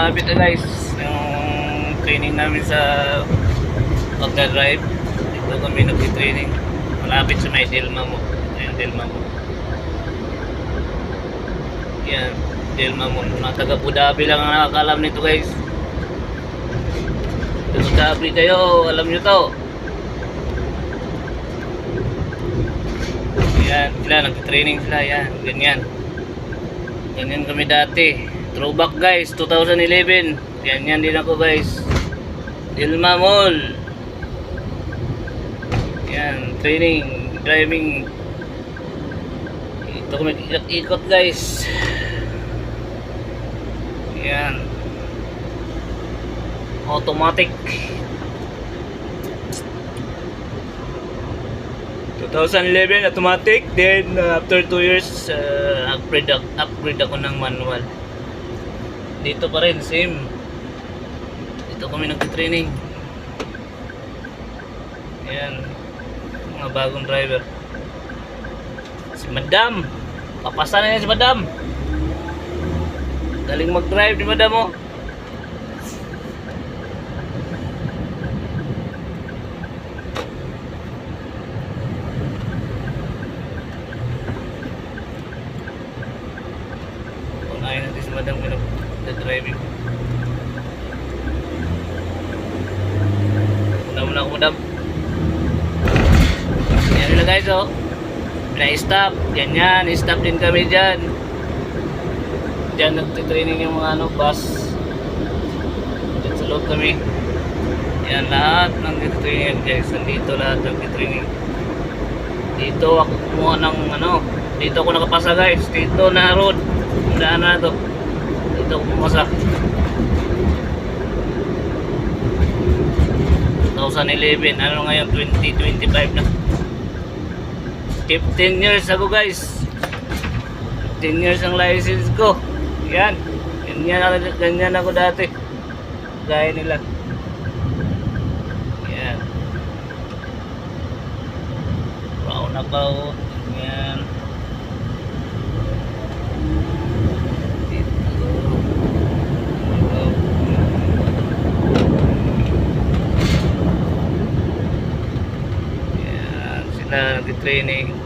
malapit na guys yung training namin sa pagdadrive. Dito kami nagtitraining malapit sa may Delma mo. Ayan, Delma mo. Yan, Delma mo. Mga taga Abu Dhabi lang ang nakakalam nito guys. Abu Dhabi kayo, alam nyo to. Yan, sila nagtitraining sila. Yan, ganyan. Ganyan kami dati. Throwback guys, 2011. Ganyan din ako guys. Delma Mall. Yan, training, driving. Ito kami ikot-ikot guys. Yan. Automatic. 2011 automatic, then after 2 years upgrade ako ng manual. Dito pa rin same. Dito kami nagti-training. Ayan, mga bagong driver. Si Madam, papasa na yan si Madam. Galing mag-drive ni Madam mo. Unahin natin si Madam nag-driving. Una ako Madam. Yan nila guys oh. Pina-stop. Ganyan, stop din kami dyan. Diyan nagtitraining yung mga bus. Diyan sa loob kami. Yan lahat ng nagtitraining guys. Nandito lahat ng nagtitraining. Dito ako kumuha ng dito ako nakapasa guys. Dito na road. Daan na to. Dito ako pumasa. 2011. Ano ngayon? 2025 na. 15 years ako guys. 15 years ang license ko. Yan. Ganyan ako dati. Gaya nila. Yan. Roundabout. Yan. Yan. Sila nag-training.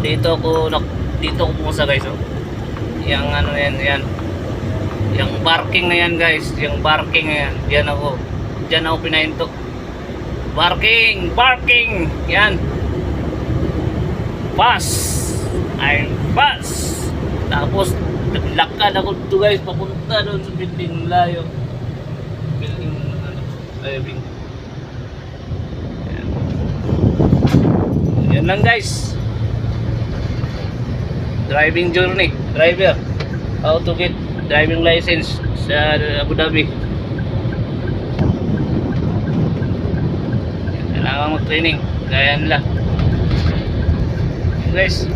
Dito ako pumusa guys oh. Yang yan. Yang parking na yan guys, yang parking na yan. Diyan ako pinahinto. Parking. Yan. Pass. I'm pass. Tapos naglakad ako dito guys papunta doon sa building layo. Building driving. Yan lang guys. Driving journey, driver, how to get driving license sa Abu Dhabi. Kailangan mag-training, kaya nila guys.